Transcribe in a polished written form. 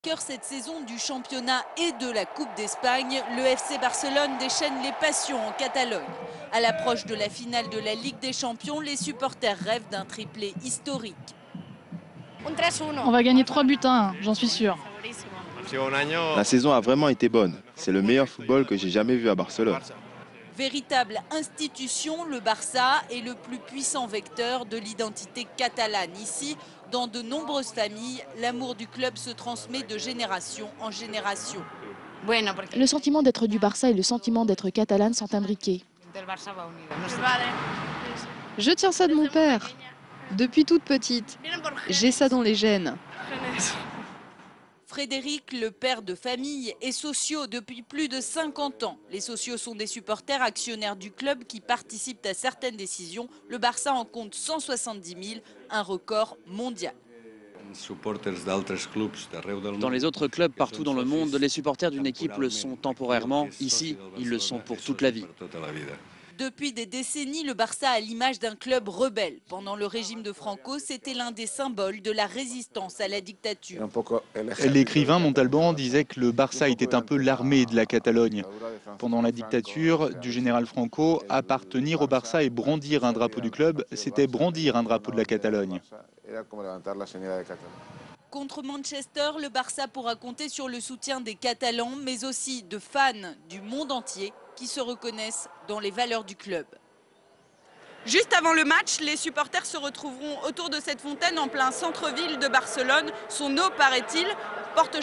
Cœur cette saison du championnat et de la Coupe d'Espagne, le FC Barcelone déchaîne les passions en Catalogne. À l'approche de la finale de la Ligue des Champions, les supporters rêvent d'un triplé historique. On va gagner 3 buts à 1, j'en suis sûr. La saison a vraiment été bonne. C'est le meilleur football que j'ai jamais vu à Barcelone. Véritable institution, le Barça est le plus puissant vecteur de l'identité catalane. Ici, dans de nombreuses familles, l'amour du club se transmet de génération en génération. Le sentiment d'être du Barça et le sentiment d'être catalane sont imbriqués. Je tiens ça de mon père. Depuis toute petite. J'ai ça dans les gènes. Frédéric, le père de famille, est socio depuis plus de 50 ans. Les socios sont des supporters actionnaires du club qui participent à certaines décisions. Le Barça en compte 170 000, un record mondial. Dans les autres clubs partout dans le monde, les supporters d'une équipe le sont temporairement. Ici, ils le sont pour toute la vie. Depuis des décennies, le Barça a l'image d'un club rebelle. Pendant le régime de Franco, c'était l'un des symboles de la résistance à la dictature. L'écrivain Montalbán disait que le Barça était un peu l'armée de la Catalogne. Pendant la dictature du général Franco, appartenir au Barça et brandir un drapeau du club, c'était brandir un drapeau de la Catalogne. Contre Manchester, le Barça pourra compter sur le soutien des Catalans, mais aussi de fans du monde entier qui se reconnaissent dans les valeurs du club. Juste avant le match, les supporters se retrouveront autour de cette fontaine en plein centre-ville de Barcelone. Son eau, paraît-il, porte